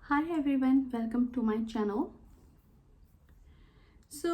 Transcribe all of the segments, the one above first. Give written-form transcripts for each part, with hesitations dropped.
Hi everyone, welcome to my channel. So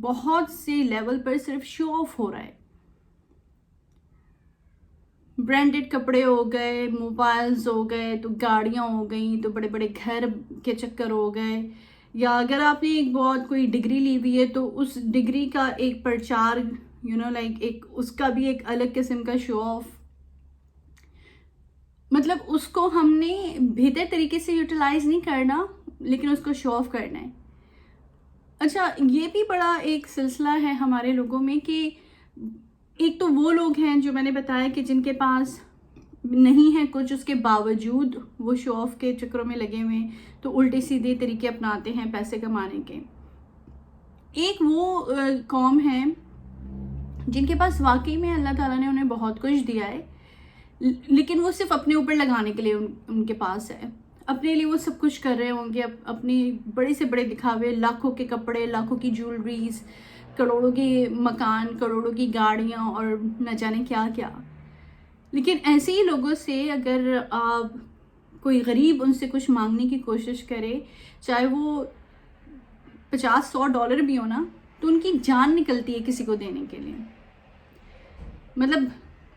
بہت سے level پر صرف شو آف ہو رہا ہے. برانڈڈ کپڑے ہو گئے، موبائلز ہو گئے، تو گاڑیاں ہو گئیں، تو بڑے بڑے گھر کے چکر ہو گئے، یا اگر آپ نے ایک بہت کوئی ڈگری لی ہوئی ہے تو اس ڈگری کا ایک پرچار لائک ایک اس کا بھی ایک الگ قسم کا شو آف. مطلب اس کو ہم نے بہتر طریقے سے یوٹیلائز نہیں کرنا، لیکن اس کو شو آف کرنا ہے. اچھا، یہ بھی بڑا ایک سلسلہ ہے ہمارے لوگوں میں کہ ایک تو وہ لوگ ہیں جو میں نے بتایا کہ جن کے پاس نہیں ہے کچھ، اس کے باوجود وہ شو آف کے چکروں میں لگے ہوئے ہیں، تو الٹے سیدھے طریقے اپناتے ہیں پیسے کمانے کے. ایک وہ قوم ہے جن کے پاس واقعی میں اللہ تعالیٰ نے انہیں بہت کچھ دیا ہے، لیکن وہ صرف اپنے اوپر لگانے کے لیے ان کے پاس ہے. اپنے لیے وہ سب کچھ کر رہے ہوں گے، اپنی بڑے سے بڑے دکھاوے، لاکھوں کے کپڑے، لاکھوں کی جیولریز، کروڑوں کے مکان، کروڑوں کی گاڑیاں، اور نہ جانے کیا کیا. لیکن ایسے ہی لوگوں سے اگر آپ کوئی غریب ان سے کچھ مانگنے کی کوشش کرے، چاہے وہ $50-100 بھی ہو نا، تو ان کی جان نکلتی ہے کسی کو دینے کے لیے. مطلب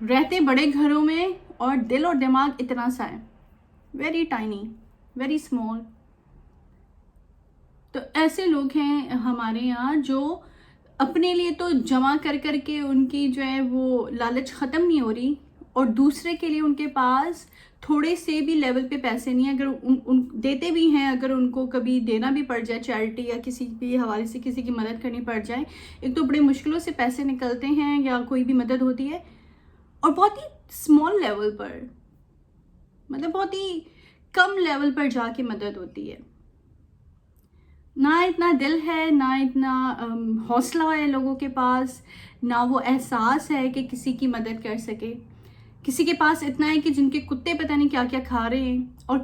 رہتے بڑے گھروں میں اور دل اور دماغ اتنا سا ہے، ویری ٹائنی، ویری اسمال. تو ایسے لوگ ہیں ہمارے یہاں جو اپنے لیے تو جمع کر کر کے ان کی جو ہے وہ لالچ ختم نہیں ہو رہی، اور دوسرے کے لیے ان کے پاس تھوڑے سے بھی لیول پہ پیسے نہیں ہیں. اگر ان دیتے بھی ہیں، اگر ان کو کبھی دینا بھی پڑ جائے چیریٹی یا کسی بھی حوالے سے کسی کی مدد کرنی پڑ جائے، ایک تو بڑی مشکلوں سے پیسے نکلتے ہیں یا کوئی بھی مدد ہوتی ہے، اور بہت ہی اسمال لیول پر، مطلب بہت ہی کم لیول پر جا کے مدد ہوتی ہے. نہ اتنا دل ہے، نہ اتنا حوصلہ ہے لوگوں کے پاس، نہ وہ احساس ہے کہ کسی کی مدد کر سکے. کسی کے پاس اتنا ہے کہ جن کے کتے پتہ نہیں کیا کیا کھا رہے ہیں، اور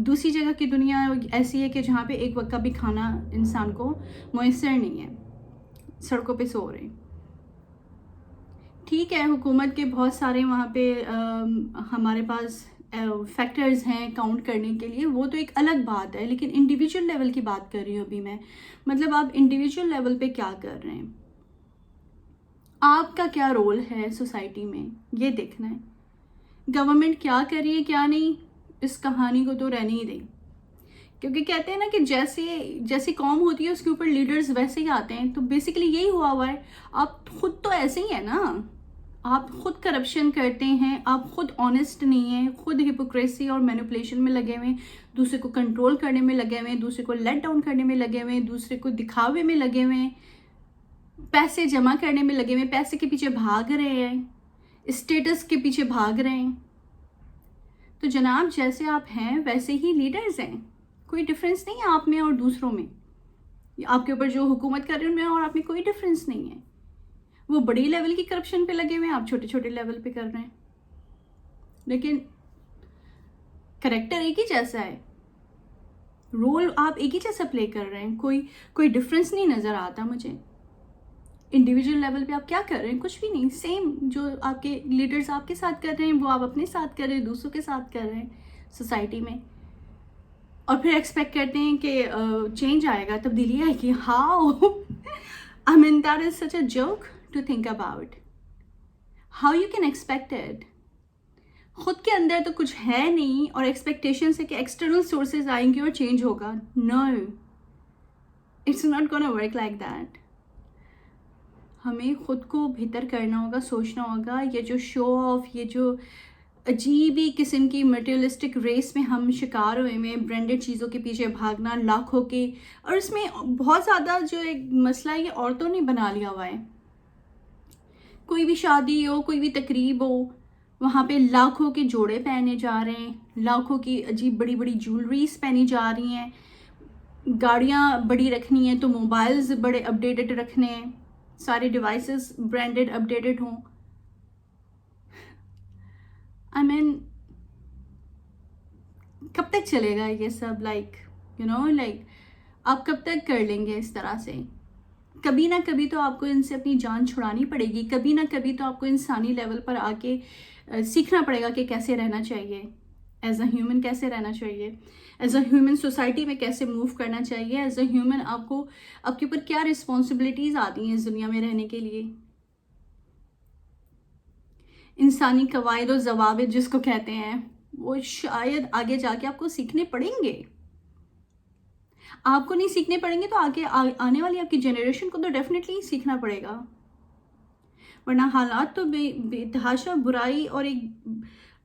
دوسری جگہ کی دنیا ایسی ہے کہ جہاں پہ ایک وقت کا بھی کھانا انسان کو میسر نہیں ہے، سڑکوں پہ سو رہے ہیں. ٹھیک ہے، حکومت کے بہت سارے وہاں پہ ہمارے پاس فیکٹرز ہیں کاؤنٹ کرنے کے لیے، وہ تو ایک الگ بات ہے، لیکن انڈیویجول لیول کی بات کر رہی ہوں ابھی میں. مطلب آپ انڈیویجول لیول پہ کیا کر رہے ہیں، آپ کا کیا رول ہے سوسائٹی میں، یہ دیکھنا ہے. گورنمنٹ کیا کر رہی ہے کیا نہیں، اس کہانی کو تو رہنے ہی دیں. کیونکہ کہتے ہیں نا کہ جیسی قوم ہوتی ہے اس کے اوپر لیڈرز ویسے ہی آتے ہیں. تو بیسیکلی یہی ہوا ہے. آپ خود تو ایسے ہی ہیں نا، آپ خود کرپشن کرتے ہیں، آپ خود آنیسٹ نہیں ہیں، خود ہپوکریسی اور مینیپولیشن میں لگے ہوئے ہیں، دوسرے کو کنٹرول کرنے میں لگے ہوئے ہیں، دوسرے کو لیٹ ڈاؤن کرنے میں لگے ہوئے ہیں، دوسرے کو دکھاوے میں لگے ہوئے ہیں، پیسے جمع کرنے میں لگے ہوئے ہیں، پیسے کے پیچھے بھاگ رہے ہیں، اسٹیٹس کے پیچھے بھاگ رہے ہیں. تو جناب جیسے آپ ہیں ویسے ہی لیڈرز ہیں، کوئی ڈفرینس نہیں ہے آپ میں اور دوسروں میں. آپ کے اوپر جو حکومت کر رہے ہیں ان میں اور آپ میں کوئی ڈفرینس نہیں ہے. وہ بڑی لیول کی کرپشن پہ لگے ہوئے ہیں، آپ چھوٹے چھوٹے لیول پہ کر رہے ہیں، لیکن کریکٹر ایک ہی جیسا ہے، رول آپ ایک ہی جیسا پلے کر رہے ہیں. کوئی ڈفرینس نہیں نظر آتا مجھے. انڈیویجول لیول پہ آپ کیا کر رہے ہیں، کچھ بھی نہیں. سیم جو آپ کے لیڈرز آپ کے ساتھ کر رہے ہیں وہ آپ اپنے ساتھ کر رہے ہیں، دوسروں کے ساتھ کر رہے ہیں سوسائٹی میں. اور پھر ایکسپیکٹ کرتے ہیں کہ چینج آئے گا، تبدیلی آئے گی. How? I mean that is such a joke to think about. How you can expect it? خود کے اندر تو کچھ ہے نہیں، اور ایکسپیکٹیشن سے کہ ایکسٹرنل سورسز آئیں گے اور چینج ہوگا. No, it's not gonna work like that. ہمیں خود کو بہتر کرنا ہوگا، سوچنا ہوگا. یہ جو شو آف، یہ جو عجیب ہی قسم کی مٹیریلسٹک ریس میں ہم شکار ہوئے میں، برانڈڈ چیزوں کے پیچھے بھاگنا لاکھوں کے، اور اس میں بہت زیادہ جو ایک مسئلہ ہے یہ عورتوں نے بنا لیا ہوا ہے. کوئی بھی شادی ہو، کوئی بھی تقریب ہو، وہاں پہ لاکھوں کے جوڑے پہنے جا رہے ہیں، لاکھوں کی عجیب بڑی بڑی جیولریز پہنی جا رہی ہیں، گاڑیاں بڑی رکھنی ہیں تو موبائلز بڑے اپڈیٹڈ رکھنے ہیں، سارے ڈیوائسز برانڈڈ اپڈیٹڈ ہوں. I mean کب تک چلے گا یہ سب؟ لائک آپ کب تک کر لیں گے اس طرح سے؟ کبھی نہ کبھی تو آپ کو ان سے اپنی جان چھڑانی پڑے گی، کبھی نہ کبھی تو آپ کو انسانی لیول پر آ کے سیکھنا پڑے گا کہ کیسے رہنا چاہیے. ایز اے ہیومن کیسے رہنا چاہیے، ایز اے ہیومن سوسائٹی میں کیسے موو کرنا چاہیے، ایز اے ہیومن آپ کے اوپر کیا رسپانسبلٹیز آتی ہیں اس دنیا میں رہنے کے لیے. انسانی قواعد و ضوابط جس کو کہتے ہیں وہ شاید آگے جا کے آپ کو سیکھنے پڑیں گے. آپ کو نہیں سیکھنے پڑیں گے تو آگے آنے والی آپ کی جنریشن کو تو ڈیفینیٹلی سیکھنا پڑے گا. ورنہ حالات تو بے تحاشا برائی اور ایک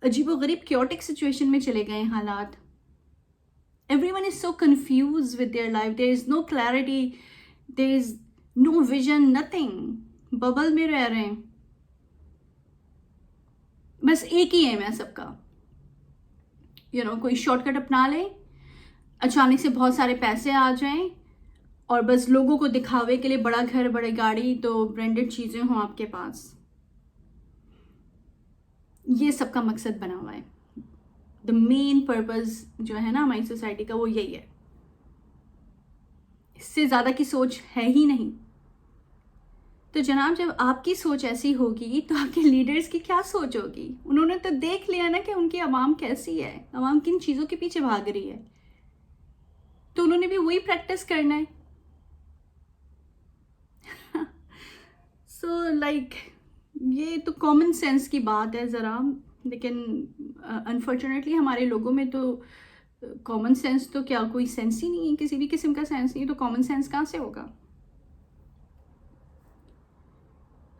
عجیب و غریب کیوٹک سچویشن میں چلے گئے ہیں حالات. Everyone is so confused with their life. There is no clarity. There is no vision, nothing. Bubble میں رہ رہے ہیں. بس ایک ہی ایم ہے سب کا. کوئی شارٹ کٹ اپنا لے، اچانک سے بہت سارے پیسے آ جائیں اور بس لوگوں کو دکھاوے کے لیے بڑا گھر، بڑی گاڑی، تو برانڈڈ چیزیں ہوں آپ کے پاس. یہ سب کا مقصد بنا ہوا ہے. دا مین پرپز جو ہے نا ہماری سوسائٹی کا وہ یہی ہے. اس سے زیادہ کی سوچ ہے ہی نہیں. تو جناب جب آپ کی سوچ ایسی ہوگی تو آپ کے لیڈرز کی کیا سوچ ہوگی؟ انہوں نے تو دیکھ لیا نا کہ ان کی عوام کیسی ہے، عوام کن چیزوں کے پیچھے بھاگ رہی ہے، تو انہوں نے بھی وہی پریکٹس کرنا ہے. سو لائک یہ تو کامن سینس کی بات ہے ذرا، لیکن انفارچونیٹلی ہمارے لوگوں میں تو کامن سینس تو کیا کوئی سینس ہی نہیں ہے، کسی بھی قسم کا سینس نہیں ہے، تو کامن سینس کہاں سے ہوگا؟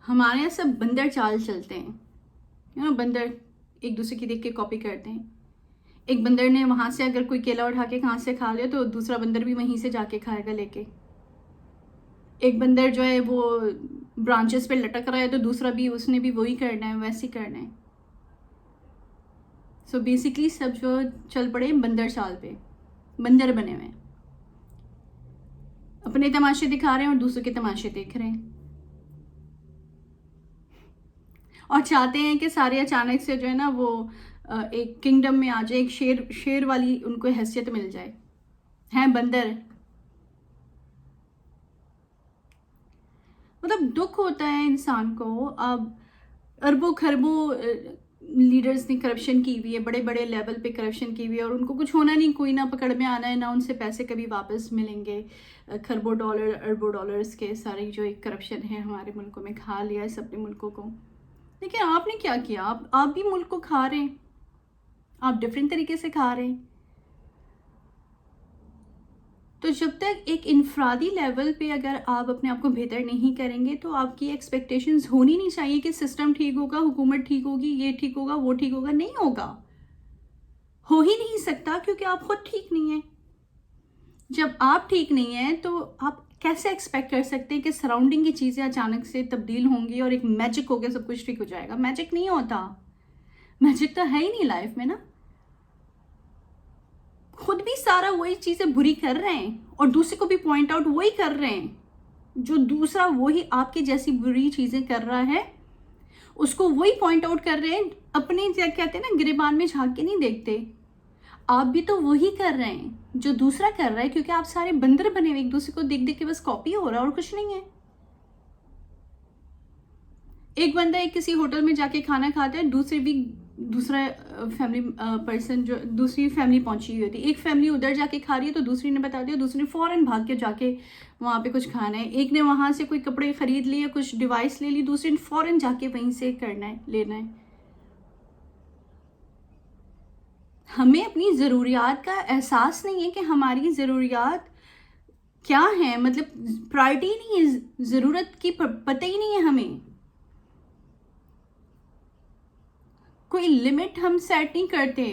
ہمارے یہاں سب بندر چال چلتے ہیں. بندر ایک دوسرے کی دیکھ کے کاپی کرتے ہیں. ایک بندر نے وہاں سے اگر کوئی کیلا اٹھا کے کہاں سے کھا لیا تو دوسرا بندر بھی وہیں سے جا کے کھائے گا لے کے. ایک بندر جو ہے وہ برانچز پہ لٹک رہا ہے تو دوسرا بھی اس نے بھی وہی کرنا ہے، ویسے ہی کرنا ہے. سو بیسکلی سب جو چل پڑے بندر چال پہ، بندر بنے ہوئے ہیں، اپنے تماشے دکھا رہے ہیں اور دوسروں کے تماشے دیکھ رہے ہیں، اور چاہتے ہیں کہ سارے اچانک سے جو ہے نا وہ ایک کنگڈم میں آ جائے، ایک شیر والی ان کو حیثیت مل جائے. ہیں بندر. مطلب دکھ ہوتا ہے انسان کو. اب اربوں خربوں لیڈرز نے کرپشن کی ہوئی ہے، بڑے بڑے لیول پہ کرپشن کی ہوئی ہے، اور ان کو کچھ ہونا نہیں، کوئی نہ پکڑ میں آنا ہے، نہ ان سے پیسے کبھی واپس ملیں گے. خربوں ڈالر، اربوں ڈالرز کے سارے جو ایک کرپشن ہے ہمارے ملکوں میں، کھا لیا ہے سب نے ملکوں کو. لیکن آپ نے کیا کیا؟ آپ بھی ملک کو کھا رہے ہیں، آپ ڈفرینٹ طریقے سے کھا رہے ہیں. تو جب تک ایک انفرادی لیول پہ اگر آپ اپنے آپ کو بہتر نہیں کریں گے تو آپ کی ایکسپیکٹیشنز ہونی نہیں چاہیے کہ سسٹم ٹھیک ہوگا، حکومت ٹھیک ہوگی، یہ ٹھیک ہوگا، وہ ٹھیک ہوگا. نہیں ہوگا، ہو ہی نہیں سکتا، کیونکہ آپ خود ٹھیک نہیں ہیں. جب آپ ٹھیک نہیں ہیں تو آپ کیسے ایکسپیکٹ کر سکتے ہیں کہ سراؤنڈنگ کی چیزیں اچانک سے تبدیل ہوں گی اور ایک میجک ہو کے سب کچھ ٹھیک ہو جائے گا؟ میجک نہیں ہوتا. میجک تو ہے ہی نہیں لائف میں نا. خود بھی سارا وہی چیزیں بری کر رہے ہیں اور دوسرے کو بھی پوائنٹ آؤٹ وہی کر رہے ہیں. جو دوسرا وہی آپ کے جیسی بری چیزیں کر رہا ہے اس کو وہی پوائنٹ آؤٹ کر رہے ہیں. اپنے کہتے ہیں نا گریبان میں جھانک کے نہیں دیکھتے. آپ بھی تو وہی کر رہے ہیں جو دوسرا کر رہا ہے، کیونکہ آپ سارے بندر بنے ہوئے ایک دوسرے کو دیکھ دیکھ کے بس کاپی ہو رہا ہے اور کچھ نہیں ہے. ایک بندہ ایک کسی ہوٹل میں جا کے کھانا کھاتا ہے، دوسرا فیملی پرسن جو دوسری فیملی پہنچی ہوئی ہوتی ہے، ایک فیملی ادھر جا کے کھا رہی ہے تو دوسری نے بتا دیا، دوسری نے فوراً بھاگ کے جا کے وہاں پہ کچھ کھانا ہے. ایک نے وہاں سے کوئی کپڑے خرید لیے، کچھ ڈیوائس لے لی، دوسری نے فوراً جا کے وہیں سے کرنا ہے، لینا ہے. ہمیں اپنی ضروریات کا احساس نہیں ہے کہ ہماری ضروریات کیا ہیں. مطلب پرائرٹی نہیں ہے، ضرورت کی پتہ ہی نہیں ہے ہمیں. کوئی لمٹ ہم سیٹ نہیں کرتے.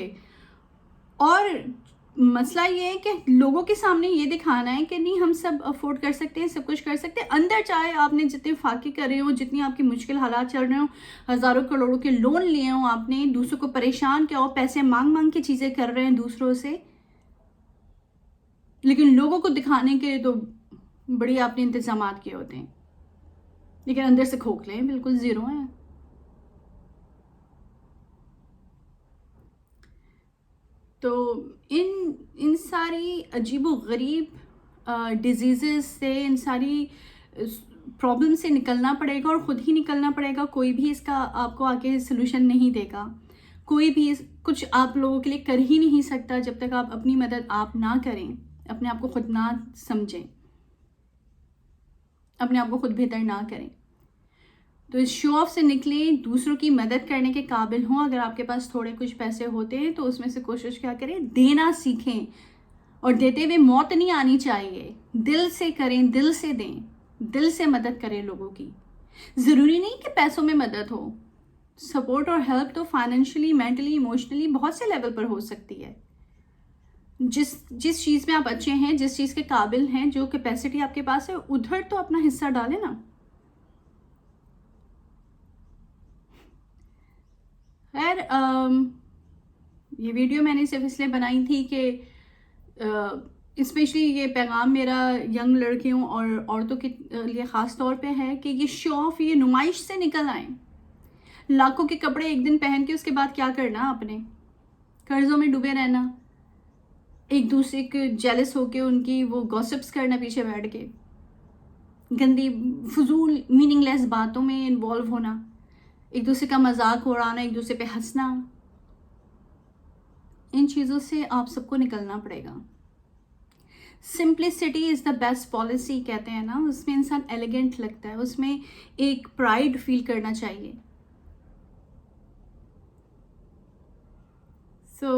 اور مسئلہ یہ ہے کہ لوگوں کے سامنے یہ دکھانا ہے کہ نہیں ہم سب افورڈ کر سکتے ہیں، سب کچھ کر سکتے ہیں. اندر چاہے آپ نے جتنے فاقے کرے ہوں، جتنی آپ کی مشکل حالات چل رہے ہوں، ہزاروں کروڑوں کے لون لیے ہوں، آپ نے دوسروں کو پریشان کیا ہو، پیسے مانگ مانگ کے چیزیں کر رہے ہیں دوسروں سے، لیکن لوگوں کو دکھانے کے لیے تو بڑی آپ نے انتظامات کیے ہوتے ہیں، لیکن اندر سے کھوکھلے ہیں، بالکل زیرو ہیں. تو ان ساری عجیب و غریب ڈیزیزز سے، ان ساری پرابلم سے نکلنا پڑے گا، اور خود ہی نکلنا پڑے گا. کوئی بھی اس کا آپ کو آگے سلوشن نہیں دے گا. کوئی بھی کچھ آپ لوگوں کے لیے کر ہی نہیں سکتا جب تک آپ اپنی مدد آپ نہ کریں، اپنے آپ کو خود نہ سمجھیں، اپنے آپ کو خود بہتر نہ کریں. تو اس شو آف سے نکلیں، دوسروں کی مدد کرنے کے قابل ہوں. اگر آپ کے پاس تھوڑے کچھ پیسے ہوتے ہیں تو اس میں سے کوشش کیا کریں، دینا سیکھیں. اور دیتے ہوئے موت نہیں آنی چاہیے. دل سے کریں، دل سے دیں، دل سے مدد کریں لوگوں کی. ضروری نہیں کہ پیسوں میں مدد ہو. سپورٹ اور ہیلپ تو فائنینشلی، مینٹلی، ایموشنلی بہت سے لیول پر ہو سکتی ہے. جس چیز میں آپ اچھے ہیں، جس چیز کے قابل ہیں، جو کیپیسٹی آپ کے پاس ہے، ادھر تو اپنا حصہ ڈالیں نا. خیر، یہ ویڈیو میں نے صرف اس لیے بنائی تھی کہ اسپیشلی یہ پیغام میرا ینگ لڑکیوں اور عورتوں کے لیے خاص طور پہ ہے کہ یہ شو آف، یہ نمائش سے نکل آئیں. لاکھوں کے کپڑے ایک دن پہن کے اس کے بعد کیا کرنا، اپنے قرضوں میں ڈوبے رہنا، ایک دوسرے کے جیلس ہو کے ان کی وہ گوسپس کرنا پیچھے بیٹھ کے، گندی فضول میننگ لیس باتوں میں انوالو ہونا، ایک دوسرے کا مذاق اڑانا، ایک دوسرے پہ ہنسنا. ان چیزوں سے آپ سب کو نکلنا پڑے گا. Simplicity is the best policy کہتے ہیں نا. اس میں انسان ایلیگنٹ لگتا ہے، اس میں ایک پرائڈ فیل کرنا چاہیے. سو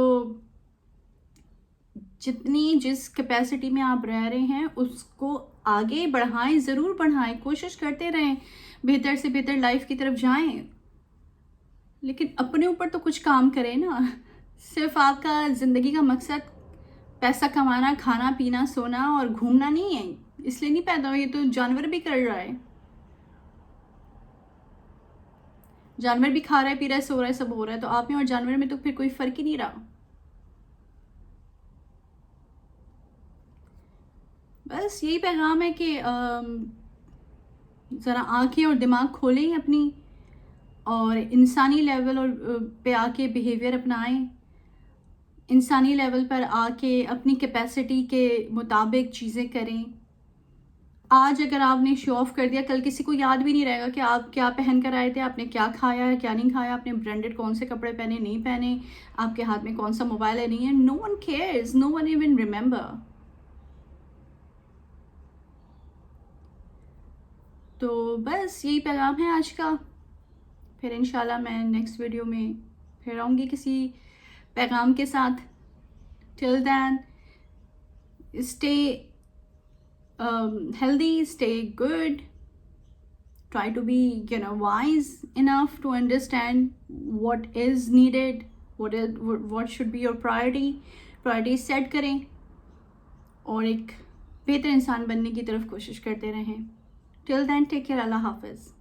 جتنی جس کیپیسٹی میں آپ رہ رہے ہیں اس کو آگے بڑھائیں، ضرور بڑھائیں، کوشش کرتے رہیں، بہتر سے بہتر لائف کی طرف جائیں. لیکن اپنے اوپر تو کچھ کام کریں نا. صرف آپ کا زندگی کا مقصد پیسہ کمانا، کھانا پینا، سونا اور گھومنا نہیں ہے. اس لیے نہیں پیدا ہو، یہ تو جانور بھی کر رہا ہے. جانور بھی کھا رہا ہے، پی رہا ہے، سو رہا ہے، سب ہو رہا ہے. تو آپ میں اور جانور میں تو پھر کوئی فرق ہی نہیں رہا. بس یہی پیغام ہے کہ ذرا آنکھیں اور دماغ کھولیں اپنی، اور انسانی لیول اور پہ آ کے بیہیویئر اپنائیں. انسانی لیول پر آ کے اپنی کیپیسٹی کے مطابق چیزیں کریں. آج اگر آپ نے شو آف کر دیا، کل کسی کو یاد بھی نہیں رہے گا کہ آپ کیا پہن کر آئے تھے، آپ نے کیا کھایا ہے، کیا نہیں کھایا، آپ نے برانڈڈ کون سے کپڑے پہنے، نہیں پہنے، آپ کے ہاتھ میں کون سا موبائل ہے، نہیں ہے. نو ون کیئرز، نو ون ایون ریممبر. تو بس یہی پیغام ہے آج کا. پھر انشاءاللہ میں نیکسٹ ویڈیو میں پھر آؤں گی کسی پیغام کے ساتھ. ٹل دین stay healthy, stay good, try to be wise enough to understand what is needed, what should be your priority set کریں اور ایک بہتر انسان بننے کی طرف کوشش کرتے رہیں. Till then, take care. اللہ حافظ.